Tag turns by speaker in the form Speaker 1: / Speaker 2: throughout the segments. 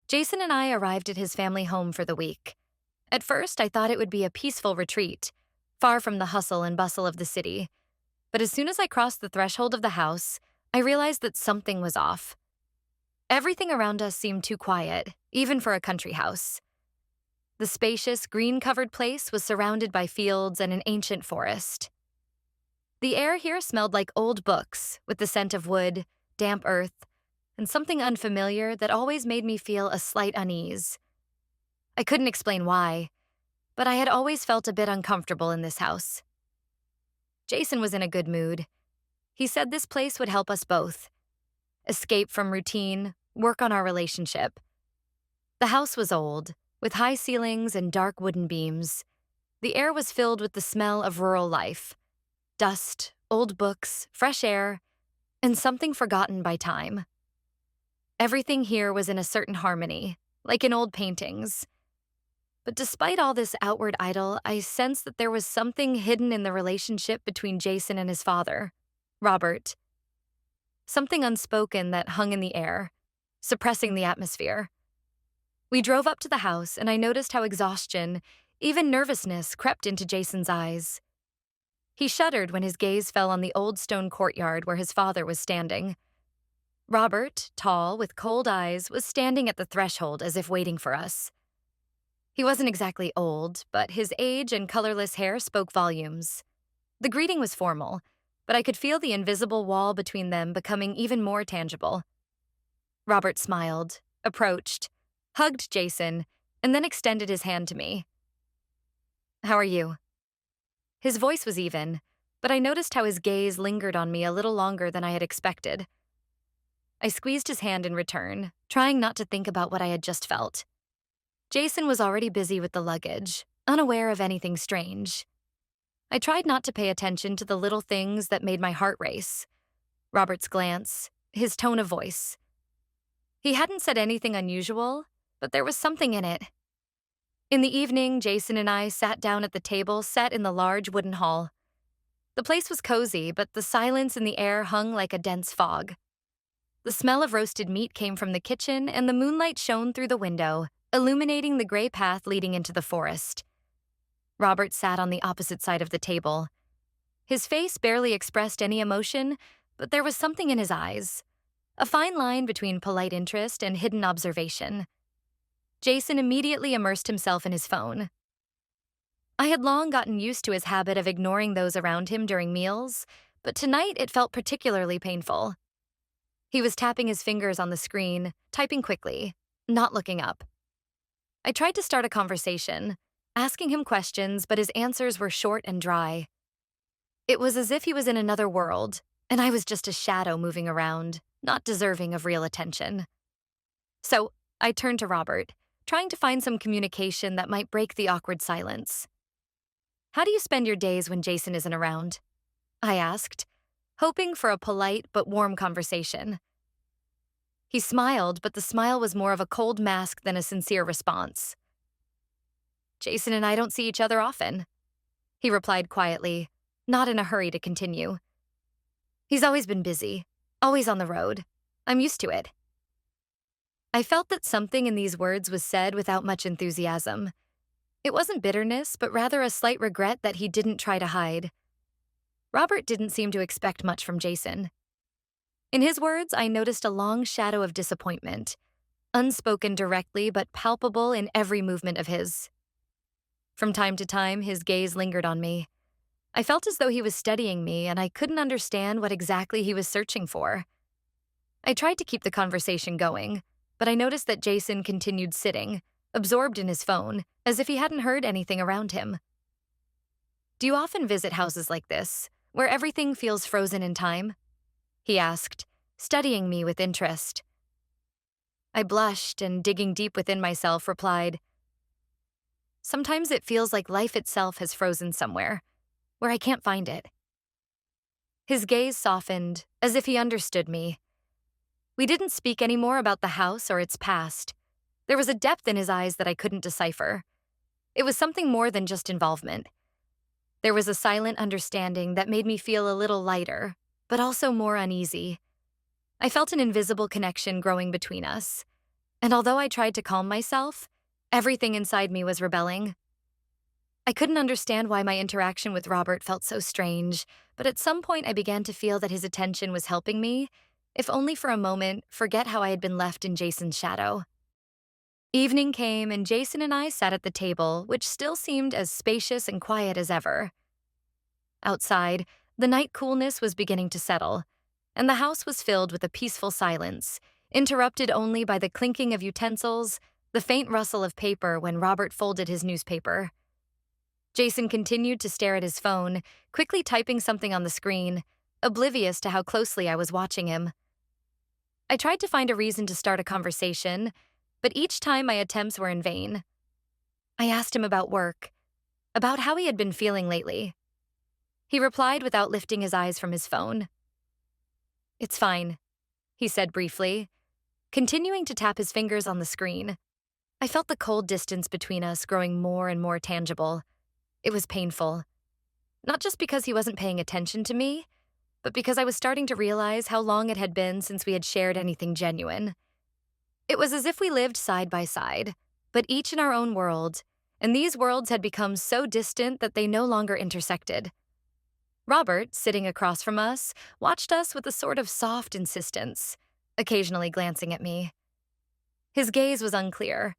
Speaker 1: Jason and I arrived at his family home for the week. At first, I thought it would be a peaceful retreat, far from the hustle and bustle of the city. But as soon as I crossed the threshold of the house, I realized that something was off. Everything around us seemed too quiet, even for a country house. The spacious, green-covered place was surrounded by fields and an ancient forest. The air here smelled like old books, with the scent of wood, damp earth, and something unfamiliar that always made me feel a slight unease. I couldn't explain why, but I had always felt a bit uncomfortable in this house. Jason was in a good mood. He said this place would help us both. Escape from routine, work on our relationship. The house was old, with high ceilings and dark wooden beams. The air was filled with the smell of rural life. Dust, old books, fresh air, and something forgotten by time. Everything here was in a certain harmony, like in old paintings. But despite all this outward idyll, I sensed that there was something hidden in the relationship between Jason and his father, Robert. Something unspoken that hung in the air, suppressing the atmosphere. We drove up to the house, and I noticed how exhaustion, even nervousness, crept into Jason's eyes. He shuddered when his gaze fell on the old stone courtyard where his father was standing. Robert, tall, with cold eyes, was standing at the threshold as if waiting for us. He wasn't exactly old, but his age and colorless hair spoke volumes. The greeting was formal, but I could feel the invisible wall between them becoming even more tangible. Robert smiled, approached, hugged Jason, and then extended his hand to me. "How are you?" His voice was even, but I noticed how his gaze lingered on me a little longer than I had expected. I squeezed his hand in return, trying not to think about what I had just felt. Jason was already busy with the luggage, unaware of anything strange. I tried not to pay attention to the little things that made my heart race. Robert's glance, his tone of voice. He hadn't said anything unusual, but there was something in it. In the evening, Jason and I sat down at the table set in the large wooden hall. The place was cozy, but the silence in the air hung like a dense fog. The smell of roasted meat came from the kitchen, and the moonlight shone through the window, illuminating the gray path leading into the forest. Robert sat on the opposite side of the table. His face barely expressed any emotion, but there was something in his eyes, a fine line between polite interest and hidden observation. Jason immediately immersed himself in his phone. I had long gotten used to his habit of ignoring those around him during meals, but tonight it felt particularly painful. He was tapping his fingers on the screen, typing quickly, not looking up. I tried to start a conversation, asking him questions, but his answers were short and dry. It was as if he was in another world, and I was just a shadow moving around, not deserving of real attention. So I turned to Robert, trying to find some communication that might break the awkward silence. "How do you spend your days when Jason isn't around?" I asked, hoping for a polite but warm conversation. He smiled, but the smile was more of a cold mask than a sincere response. "Jason and I don't see each other often," he replied quietly, not in a hurry to continue. "He's always been busy, always on the road. I'm used to it." I felt that something in these words was said without much enthusiasm. It wasn't bitterness, but rather a slight regret that he didn't try to hide. Robert didn't seem to expect much from Jason. In his words, I noticed a long shadow of disappointment, unspoken directly but palpable in every movement of his. From time to time, his gaze lingered on me. I felt as though he was studying me, and I couldn't understand what exactly he was searching for. I tried to keep the conversation going, but I noticed that Jason continued sitting, absorbed in his phone, as if he hadn't heard anything around him. "Do you often visit houses like this, where everything feels frozen in time?" he asked, studying me with interest. I blushed and, digging deep within myself, replied, "Sometimes it feels like life itself has frozen somewhere, where I can't find it." His gaze softened, as if he understood me. We didn't speak anymore about the house or its past. There was a depth in his eyes that I couldn't decipher. It was something more than just involvement. There was a silent understanding that made me feel a little lighter, but also more uneasy. I felt an invisible connection growing between us. And although I tried to calm myself, everything inside me was rebelling. I couldn't understand why my interaction with Robert felt so strange, but at some point I began to feel that his attention was helping me, if only for a moment, forget how I had been left in Jason's shadow. Evening came, and Jason and I sat at the table, which still seemed as spacious and quiet as ever. Outside, the night coolness was beginning to settle, and the house was filled with a peaceful silence, interrupted only by the clinking of utensils, the faint rustle of paper when Robert folded his newspaper. Jason continued to stare at his phone, quickly typing something on the screen, oblivious to how closely I was watching him. I tried to find a reason to start a conversation, but each time my attempts were in vain. I asked him about work, about how he had been feeling lately. He replied without lifting his eyes from his phone. "It's fine," he said briefly, continuing to tap his fingers on the screen. I felt the cold distance between us growing more and more tangible. It was painful. Not just because he wasn't paying attention to me, but because I was starting to realize how long it had been since we had shared anything genuine. It was as if we lived side by side, but each in our own world, and these worlds had become so distant that they no longer intersected. Robert, sitting across from us, watched us with a sort of soft insistence, occasionally glancing at me. His gaze was unclear.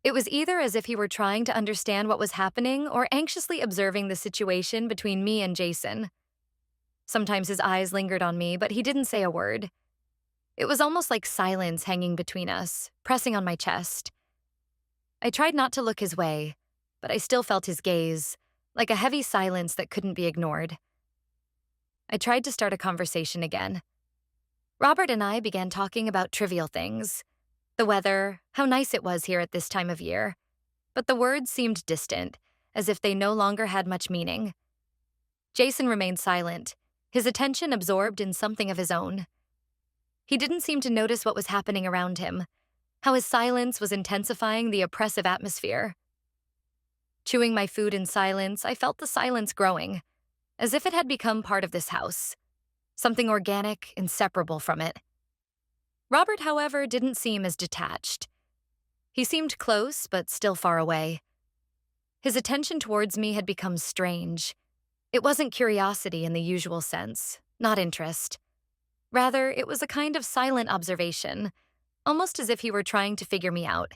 Speaker 1: It was either as if he were trying to understand what was happening or anxiously observing the situation between me and Jason. Sometimes his eyes lingered on me, but he didn't say a word. It was almost like silence hanging between us, pressing on my chest. I tried not to look his way, but I still felt his gaze, like a heavy silence that couldn't be ignored. I tried to start a conversation again. Robert and I began talking about trivial things. The weather, how nice it was here at this time of year. But the words seemed distant, as if they no longer had much meaning. Jason remained silent, his attention absorbed in something of his own. He didn't seem to notice what was happening around him, how his silence was intensifying the oppressive atmosphere. Chewing my food in silence, I felt the silence growing, as if it had become part of this house, something organic, inseparable from it. Robert, however, didn't seem as detached. He seemed close, but still far away. His attention towards me had become strange. It wasn't curiosity in the usual sense, not interest. Rather, it was a kind of silent observation, almost as if he were trying to figure me out.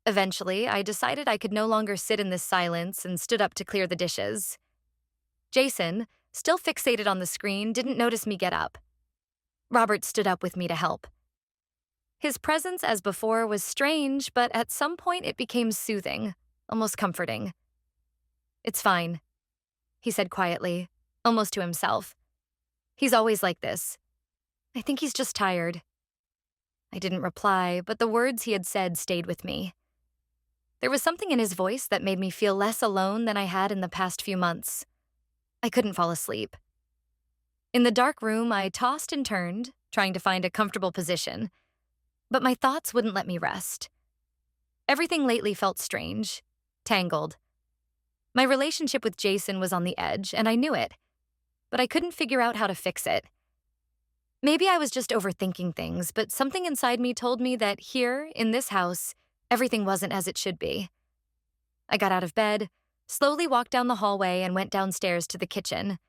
Speaker 1: Eventually, I decided I could no longer sit in this silence and stood up to clear the dishes. Jason, still fixated on the screen, didn't notice me get up. Robert stood up with me to help. His presence, as before, was strange, but at some point it became soothing, almost comforting. "It's fine," he said quietly, almost to himself. "He's always like this. I think he's just tired." I didn't reply, but the words he had said stayed with me. There was something in his voice that made me feel less alone than I had in the past few months. I couldn't fall asleep. In the dark room, I tossed and turned, trying to find a comfortable position, but my thoughts wouldn't let me rest. Everything lately felt strange, tangled. My relationship with Jason was on the edge, and I knew it, but I couldn't figure out how to fix it. Maybe I was just overthinking things, but something inside me told me that here, in this house, everything wasn't as it should be. I got out of bed, slowly walked down the hallway, and went downstairs to the kitchen.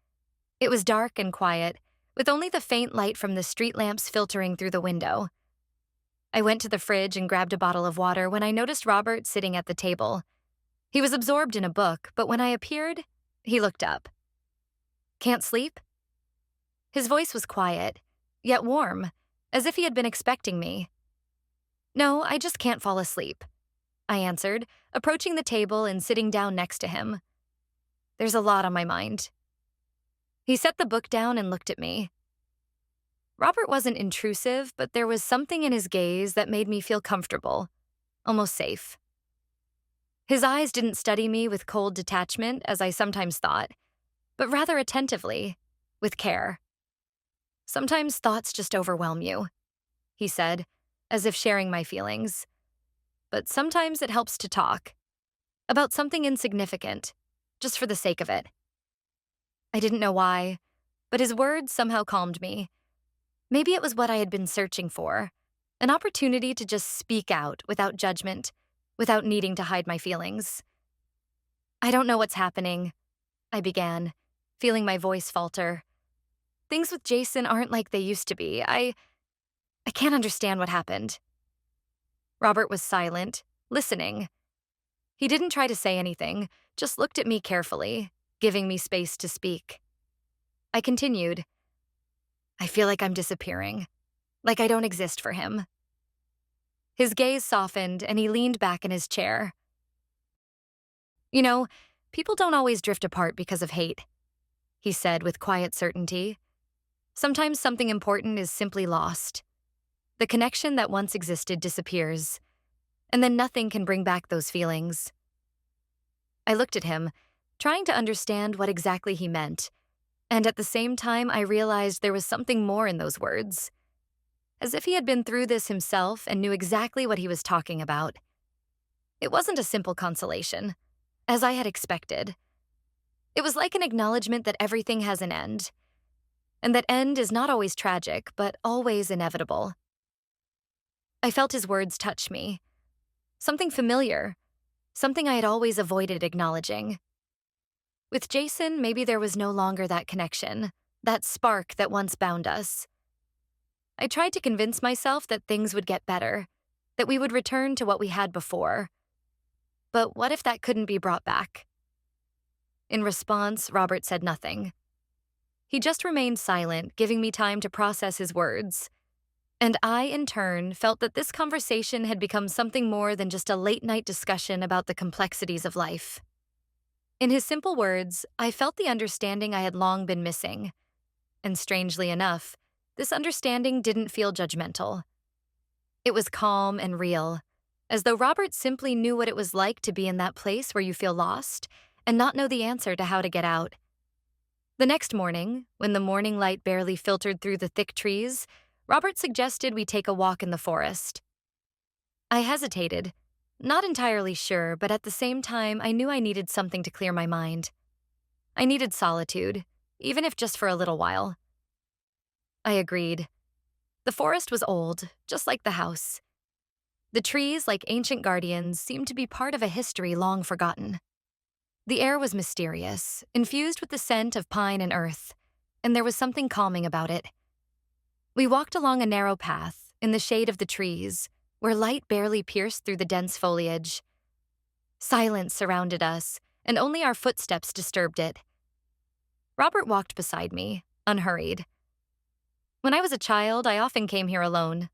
Speaker 1: It was dark and quiet, with only the faint light from the street lamps filtering through the window. I went to the fridge and grabbed a bottle of water when I noticed Robert sitting at the table. He was absorbed in a book, but when I appeared, he looked up. "Can't sleep?" His voice was quiet, yet warm, as if he had been expecting me. "No, I just can't fall asleep," I answered, approaching the table and sitting down next to him. "There's a lot on my mind." He set the book down and looked at me. Robert wasn't intrusive, but there was something in his gaze that made me feel comfortable, almost safe. His eyes didn't study me with cold detachment, as I sometimes thought, but rather attentively, with care. "Sometimes thoughts just overwhelm you," he said, as if sharing my feelings. "But sometimes it helps to talk. About something insignificant, just for the sake of it." I didn't know why, but his words somehow calmed me. Maybe it was what I had been searching for, an opportunity to just speak out without judgment, without needing to hide my feelings. "I don't know what's happening," I began, feeling my voice falter. "Things with Jason aren't like they used to be. I can't understand what happened." Robert was silent, listening. He didn't try to say anything, just looked at me carefully, giving me space to speak. I continued. "I feel like I'm disappearing, like I don't exist for him." His gaze softened and he leaned back in his chair. "You know, people don't always drift apart because of hate," he said with quiet certainty. "Sometimes something important is simply lost. The connection that once existed disappears, and then nothing can bring back those feelings." I looked at him, trying to understand what exactly he meant, and at the same time I realized there was something more in those words. As if he had been through this himself and knew exactly what he was talking about. It wasn't a simple consolation, as I had expected. It was like an acknowledgement that everything has an end, and that end is not always tragic, but always inevitable. I felt his words touch me. Something familiar, something I had always avoided acknowledging. With Jason, maybe there was no longer that connection, that spark that once bound us. I tried to convince myself that things would get better, that we would return to what we had before. But what if that couldn't be brought back? In response, Robert said nothing. He just remained silent, giving me time to process his words. And I, in turn, felt that this conversation had become something more than just a late-night discussion about the complexities of life. In his simple words, I felt the understanding I had long been missing. And strangely enough, this understanding didn't feel judgmental. It was calm and real, as though Robert simply knew what it was like to be in that place where you feel lost and not know the answer to how to get out. The next morning, when the morning light barely filtered through the thick trees, Robert suggested we take a walk in the forest. I hesitated, not entirely sure, but at the same time I knew I needed something to clear my mind. I needed solitude, even if just for a little while. I agreed. The forest was old, just like the house. The trees, like ancient guardians, seemed to be part of a history long forgotten. The air was mysterious, infused with the scent of pine and earth, and there was something calming about it. We walked along a narrow path, in the shade of the trees, where light barely pierced through the dense foliage. Silence surrounded us, and only our footsteps disturbed it. Robert walked beside me, unhurried. "When I was a child, I often came here alone,"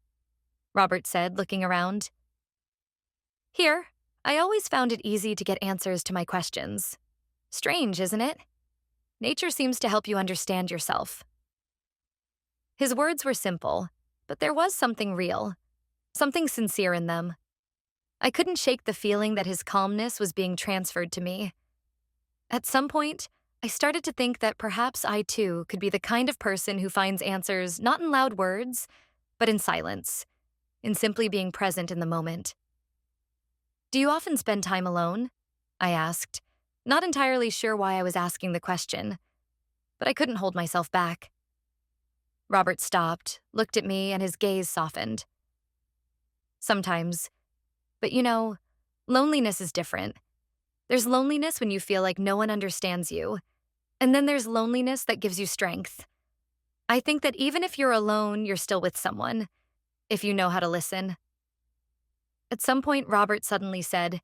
Speaker 1: Robert said, looking around. "Here, I always found it easy to get answers to my questions. Strange, isn't it? Nature seems to help you understand yourself." His words were simple, but there was something real, something sincere in them. I couldn't shake the feeling that his calmness was being transferred to me. At some point, I started to think that perhaps I too could be the kind of person who finds answers not in loud words, but in silence, in simply being present in the moment. "Do you often spend time alone?" I asked, not entirely sure why I was asking the question, but I couldn't hold myself back. Robert stopped, looked at me, and his gaze softened. "Sometimes. But loneliness is different. There's loneliness when you feel like no one understands you, and then there's loneliness that gives you strength. I think that even if you're alone, you're still with someone, if you know how to listen." At some point, Robert suddenly said,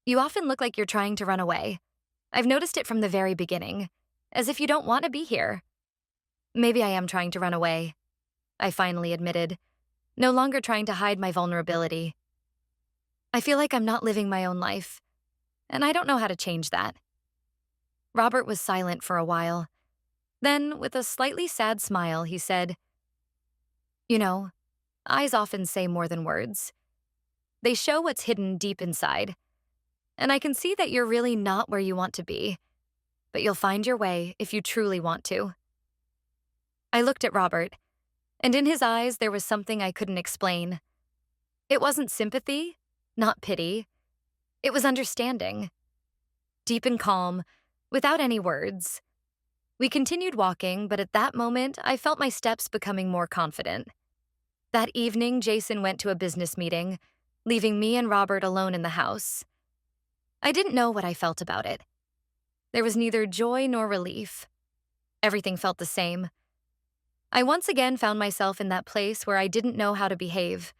Speaker 1: "You often look like you're trying to run away. I've noticed it from the very beginning, as if you don't want to be here." "Maybe I am trying to run away," I finally admitted, no longer trying to hide my vulnerability. "I feel like I'm not living my own life, and I don't know how to change that." Robert was silent for a while. Then, with a slightly sad smile, he said, Eyes often say more than words. They show what's hidden deep inside. And I can see that you're really not where you want to be, but you'll find your way if you truly want to." I looked at Robert, and in his eyes there was something I couldn't explain. It wasn't sympathy, not pity. It was understanding. Deep and calm, without any words. We continued walking, but at that moment I felt my steps becoming more confident. That evening, Jason went to a business meeting, leaving me and Robert alone in the house. I didn't know what I felt about it. There was neither joy nor relief. Everything felt the same. I once again found myself in that place where I didn't know how to behave.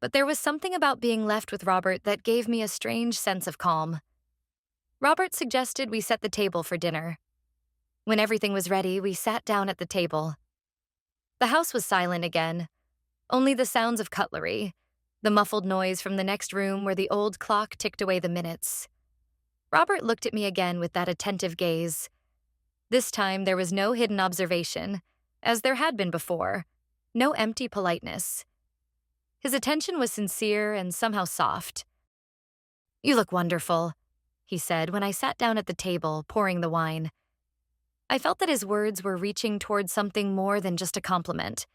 Speaker 1: But there was something about being left with Robert that gave me a strange sense of calm. Robert suggested we set the table for dinner. When everything was ready, we sat down at the table. The house was silent again, only the sounds of cutlery, the muffled noise from the next room where the old clock ticked away the minutes. Robert looked at me again with that attentive gaze. This time there was no hidden observation, as there had been before, no empty politeness. His attention was sincere and somehow soft. "You look wonderful," he said when I sat down at the table, pouring the wine. I felt that his words were reaching towards something more than just a compliment.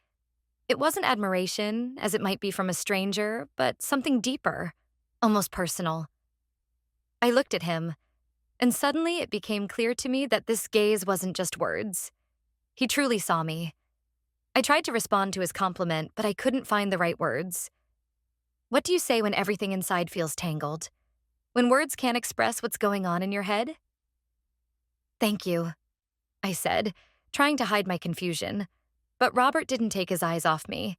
Speaker 1: It wasn't admiration, as it might be from a stranger, but something deeper, almost personal. I looked at him, and suddenly it became clear to me that this gaze wasn't just words. He truly saw me. I tried to respond to his compliment, but I couldn't find the right words. What do you say when everything inside feels tangled? When words can't express what's going on in your head? "Thank you," I said, trying to hide my confusion, but Robert didn't take his eyes off me.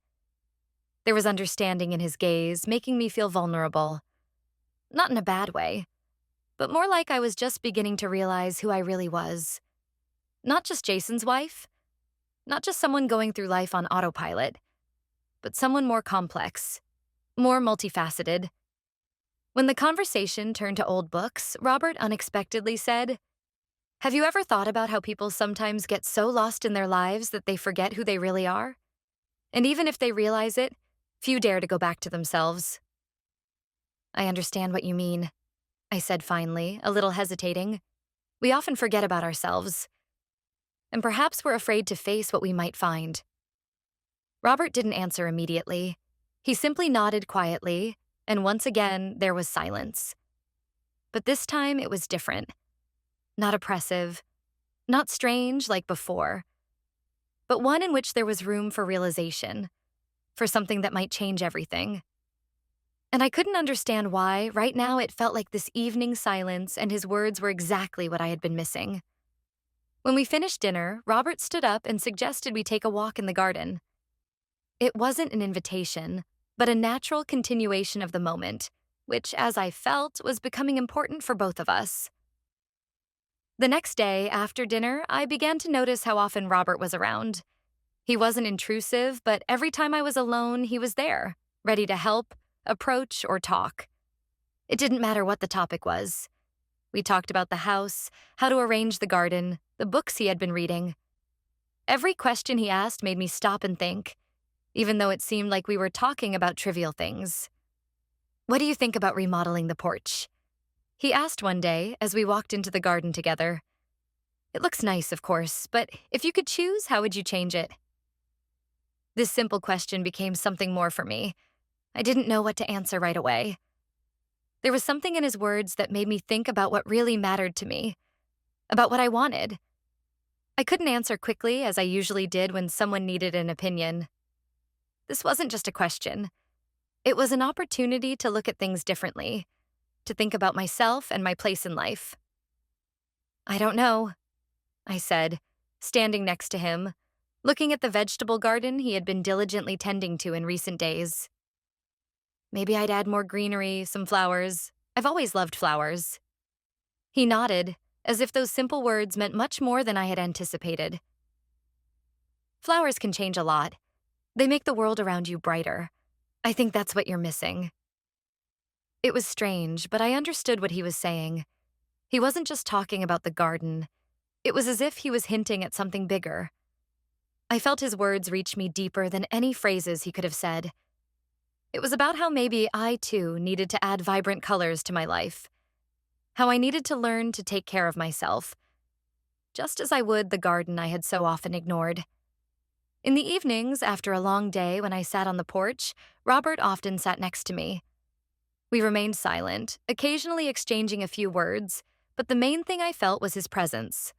Speaker 1: There was understanding in his gaze, making me feel vulnerable. Not in a bad way, but more like I was just beginning to realize who I really was. Not just Jason's wife, not just someone going through life on autopilot, but someone more complex, more multifaceted. When the conversation turned to old books, Robert unexpectedly said, "Have you ever thought about how people sometimes get so lost in their lives that they forget who they really are? And even if they realize it, few dare to go back to themselves." "I understand what you mean," I said finally, a little hesitating. "We often forget about ourselves. And perhaps we're afraid to face what we might find." Robert didn't answer immediately. He simply nodded quietly, and once again, there was silence. But this time it was different. Not oppressive, not strange like before, but one in which there was room for realization, for something that might change everything. And I couldn't understand why, right now it felt like this evening silence and his words were exactly what I had been missing. When we finished dinner, Robert stood up and suggested we take a walk in the garden. It wasn't an invitation, but a natural continuation of the moment, which, as I felt, was becoming important for both of us. The next day, after dinner, I began to notice how often Robert was around. He wasn't intrusive, but every time I was alone, he was there, ready to help, approach, or talk. It didn't matter what the topic was. We talked about the house, how to arrange the garden, the books he had been reading. Every question he asked made me stop and think, even though it seemed like we were talking about trivial things. "What do you think about remodeling the porch?" he asked one day as we walked into the garden together. "It looks nice, of course, but if you could choose, how would you change it?" This simple question became something more for me. I didn't know what to answer right away. There was something in his words that made me think about what really mattered to me, about what I wanted. I couldn't answer quickly as I usually did when someone needed an opinion. This wasn't just a question. It was an opportunity to look at things differently, to think about myself and my place in life. "I don't know," I said, standing next to him, looking at the vegetable garden he had been diligently tending to in recent days. "Maybe I'd add more greenery, some flowers. I've always loved flowers." He nodded, as if those simple words meant much more than I had anticipated. "Flowers can change a lot. They make the world around you brighter. I think that's what you're missing." It was strange, but I understood what he was saying. He wasn't just talking about the garden. It was as if he was hinting at something bigger. I felt his words reach me deeper than any phrases he could have said. It was about how maybe I, too, needed to add vibrant colors to my life. How I needed to learn to take care of myself, just as I would the garden I had so often ignored. In the evenings, after a long day when I sat on the porch, Robert often sat next to me. We remained silent, occasionally exchanging a few words, but the main thing I felt was his presence.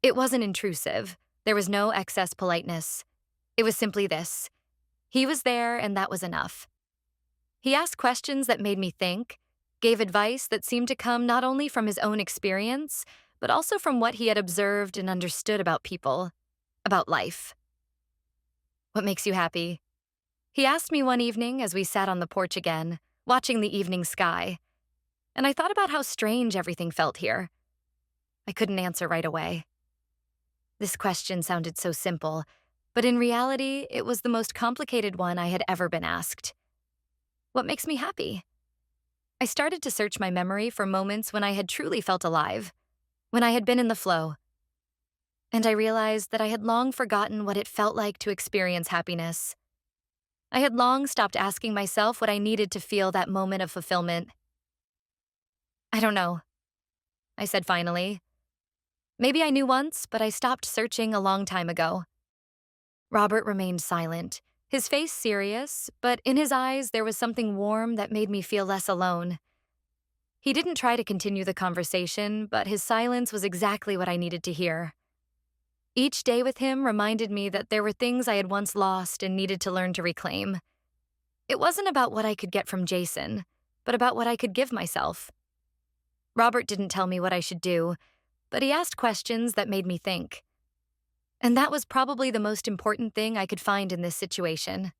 Speaker 1: It wasn't intrusive. There was no excess politeness. It was simply this. He was there, and that was enough. He asked questions that made me think, gave advice that seemed to come not only from his own experience, but also from what he had observed and understood about people, about life. What makes you happy? He asked me one evening as we sat on the porch again, watching the evening sky, and I thought about how strange everything felt here. I couldn't answer right away. This question sounded so simple, but in reality, it was the most complicated one I had ever been asked. What makes me happy? I started to search my memory for moments when I had truly felt alive, when I had been in the flow. And I realized that I had long forgotten what it felt like to experience happiness. I had long stopped asking myself what I needed to feel that moment of fulfillment. I don't know, I said finally. Maybe I knew once, but I stopped searching a long time ago. Robert remained silent, his face serious, but in his eyes there was something warm that made me feel less alone. He didn't try to continue the conversation, but his silence was exactly what I needed to hear. Each day with him reminded me that there were things I had once lost and needed to learn to reclaim. It wasn't about what I could get from Jason, but about what I could give myself. Robert didn't tell me what I should do, but he asked questions that made me think. And that was probably the most important thing I could find in this situation.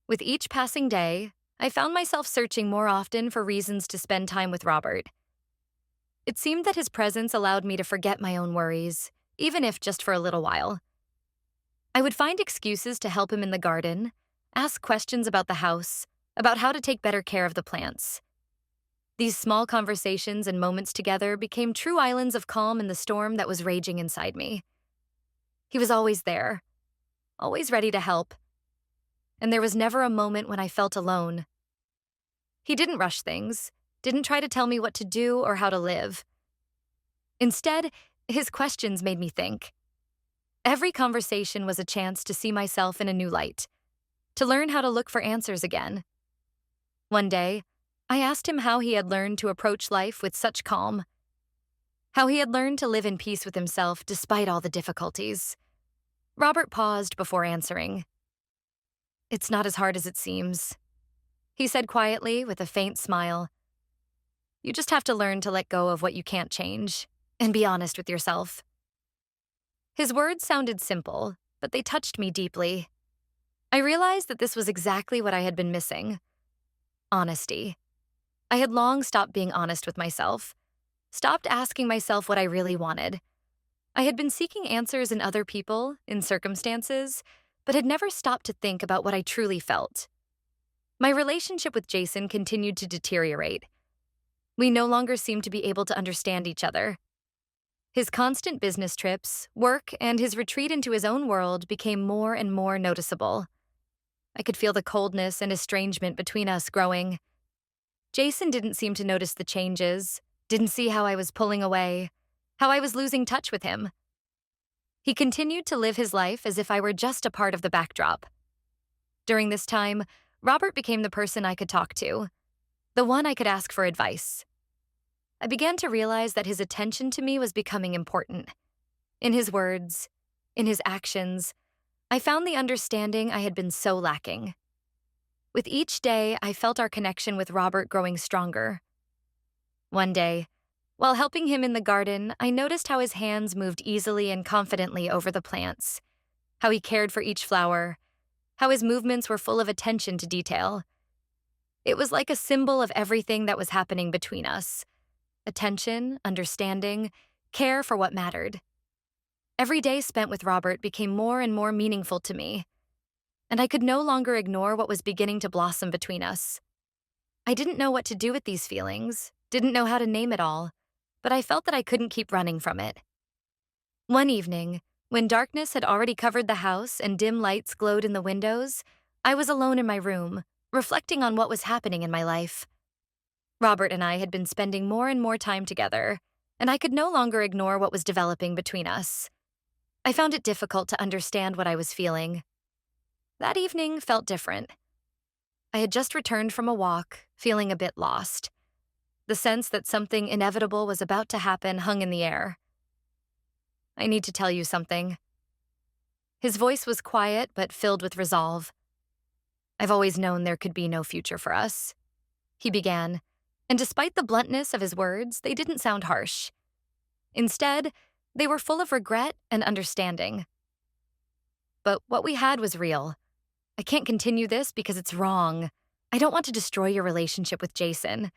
Speaker 1: With each passing day, I found myself searching more often for reasons to spend time with Robert. It seemed that his presence allowed me to forget my own worries, even if just for a little while. I would find excuses to help him in the garden, ask questions about the house, about how to take better care of the plants. These small conversations and moments together became true islands of calm in the storm that was raging inside me. He was always there, always ready to help, and there was never a moment when I felt alone. He didn't rush things, didn't try to tell me what to do or how to live. Instead, his questions made me think. Every conversation was a chance to see myself in a new light, to learn how to look for answers again. One day, I asked him how he had learned to approach life with such calm, how he had learned to live in peace with himself despite all the difficulties. Robert paused before answering. "It's not as hard as it seems," he said quietly with a faint smile. "You just have to learn to let go of what you can't change and be honest with yourself." His words sounded simple, but they touched me deeply. I realized that this was exactly what I had been missing. Honesty. I had long stopped being honest with myself, stopped asking myself what I really wanted. I had been seeking answers in other people, in circumstances, but had never stopped to think about what I truly felt. My relationship with Jason continued to deteriorate. We no longer seemed to be able to understand each other. His constant business trips, work, and his retreat into his own world became more and more noticeable. I could feel the coldness and estrangement between us growing. Jason didn't seem to notice the changes, didn't see how I was pulling away, how I was losing touch with him. He continued to live his life as if I were just a part of the backdrop. During this time, Robert became the person I could talk to, the one I could ask for advice. I began to realize that his attention to me was becoming important. In his words, in his actions, I found the understanding I had been so lacking. With each day, I felt our connection with Robert growing stronger. One day, while helping him in the garden, I noticed how his hands moved easily and confidently over the plants, how he cared for each flower, how his movements were full of attention to detail. It was like a symbol of everything that was happening between us. Attention, understanding, care for what mattered. Every day spent with Robert became more and more meaningful to me, and I could no longer ignore what was beginning to blossom between us. I didn't know what to do with these feelings, didn't know how to name it all, but I felt that I couldn't keep running from it. One evening, when darkness had already covered the house and dim lights glowed in the windows, I was alone in my room, reflecting on what was happening in my life. Robert and I had been spending more and more time together, and I could no longer ignore what was developing between us. I found it difficult to understand what I was feeling. That evening felt different. I had just returned from a walk, feeling a bit lost. The sense that something inevitable was about to happen hung in the air. "I need to tell you something." His voice was quiet but filled with resolve. I've always known there could be no future for us," he began, and despite the bluntness of his words, they didn't sound harsh. Instead, they were full of regret and understanding. "But what we had was real. I can't continue this because it's wrong. I don't want to destroy your relationship with Jason,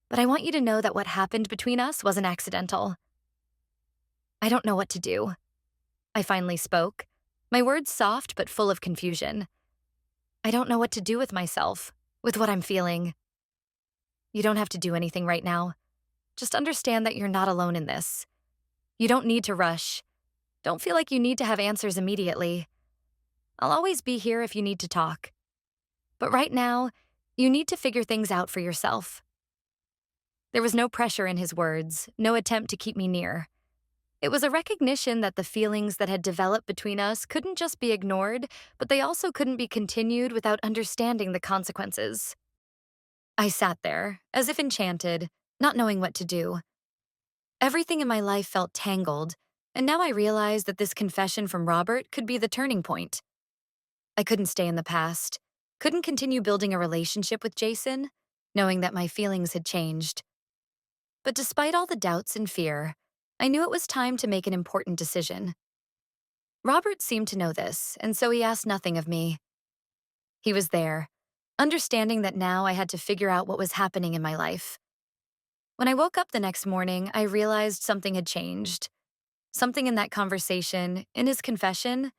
Speaker 1: but I want you to know that what happened between us wasn't accidental." "I don't know what to do," I finally spoke, my words soft but full of confusion. "I don't know what to do with myself, with what I'm feeling." "You don't have to do anything right now. Just understand that you're not alone in this. You don't need to rush. Don't feel like you need to have answers immediately. I'll always be here if you need to talk. But right now, you need to figure things out for yourself." There was no pressure in his words, no attempt to keep me near. It was a recognition that the feelings that had developed between us couldn't just be ignored, but they also couldn't be continued without understanding the consequences. I sat there, as if enchanted, not knowing what to do. Everything in my life felt tangled, and now I realized that this confession from Robert could be the turning point. I couldn't stay in the past, couldn't continue building a relationship with Jason, knowing that my feelings had changed. But despite all the doubts and fear, I knew it was time to make an important decision. Robert seemed to know this, and so he asked nothing of me. He was there, understanding that now I had to figure out what was happening in my life. When I woke up the next morning, I realized something had changed. Something in that conversation, in his confession,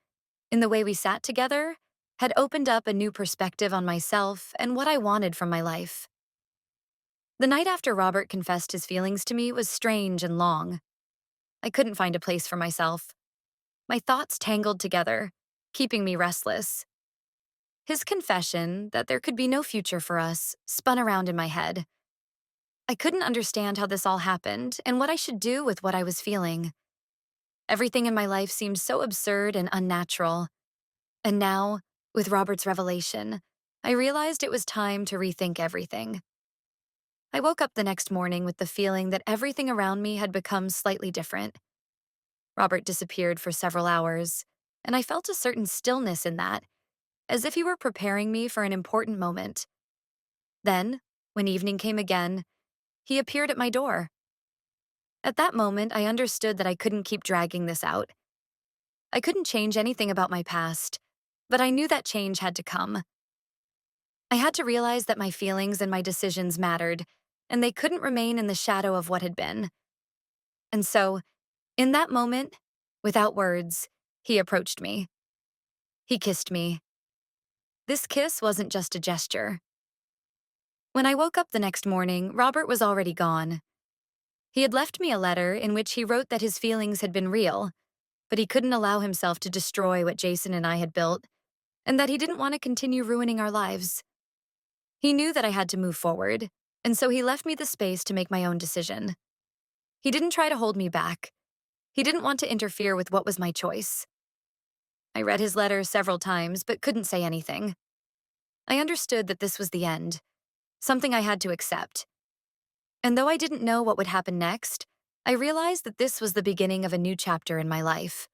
Speaker 1: in the way we sat together, had opened up a new perspective on myself and what I wanted from my life. The night after Robert confessed his feelings to me was strange and long. I couldn't find a place for myself. My thoughts tangled together, keeping me restless. His confession, that there could be no future for us, spun around in my head. I couldn't understand how this all happened and what I should do with what I was feeling. Everything in my life seemed so absurd and unnatural. And now, with Robert's revelation, I realized it was time to rethink everything. I woke up the next morning with the feeling that everything around me had become slightly different. Robert disappeared for several hours, and I felt a certain stillness in that, as if he were preparing me for an important moment. Then, when evening came again, he appeared at my door. At that moment, I understood that I couldn't keep dragging this out. I couldn't change anything about my past, but I knew that change had to come. I had to realize that my feelings and my decisions mattered, and they couldn't remain in the shadow of what had been. And so, in that moment, without words, he approached me. He kissed me. This kiss wasn't just a gesture. When I woke up the next morning, Robert was already gone. He had left me a letter in which he wrote that his feelings had been real, but he couldn't allow himself to destroy what Jason and I had built, and that he didn't want to continue ruining our lives. He knew that I had to move forward, and so he left me the space to make my own decision. He didn't try to hold me back. He didn't want to interfere with what was my choice. I read his letter several times, but couldn't say anything. I understood that this was the end, something I had to accept. And though I didn't know what would happen next, I realized that this was the beginning of a new chapter in my life.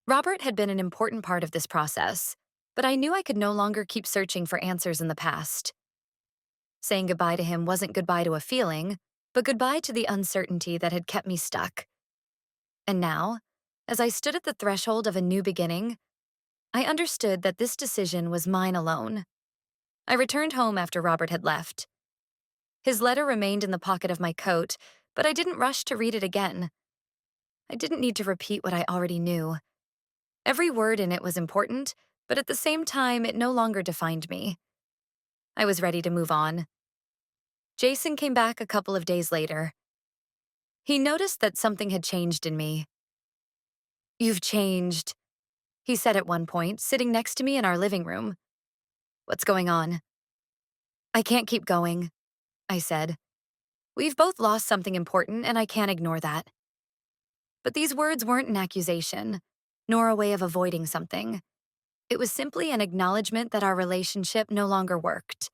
Speaker 1: Robert had been an important part of this process, but I knew I could no longer keep searching for answers in the past. Saying goodbye to him wasn't goodbye to a feeling, but goodbye to the uncertainty that had kept me stuck. And now, as I stood at the threshold of a new beginning, I understood that this decision was mine alone. I returned home after Robert had left. His letter remained in the pocket of my coat, but I didn't rush to read it again. I didn't need to repeat what I already knew. Every word in it was important, but at the same time, it no longer defined me. I was ready to move on. Jason came back a couple of days later. He noticed that something had changed in me. "You've changed," he said at one point, sitting next to me in our living room. "What's going on?" "I can't keep going," I said. "We've both lost something important, and I can't ignore that." But these words weren't an accusation, nor a way of avoiding something. It was simply an acknowledgement that our relationship no longer worked,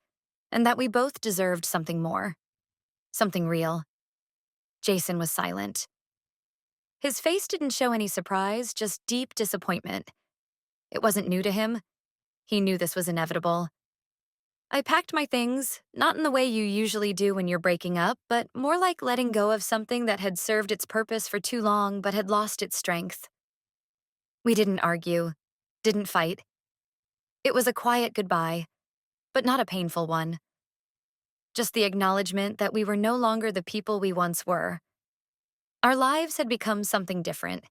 Speaker 1: and that we both deserved something more. Something real. Jason was silent. His face didn't show any surprise, just deep disappointment. It wasn't new to him. He knew this was inevitable. I packed my things, not in the way you usually do when you're breaking up, but more like letting go of something that had served its purpose for too long but had lost its strength. We didn't argue, didn't fight. It was a quiet goodbye, but not a painful one. Just the acknowledgement that we were no longer the people we once were. Our lives had become something different.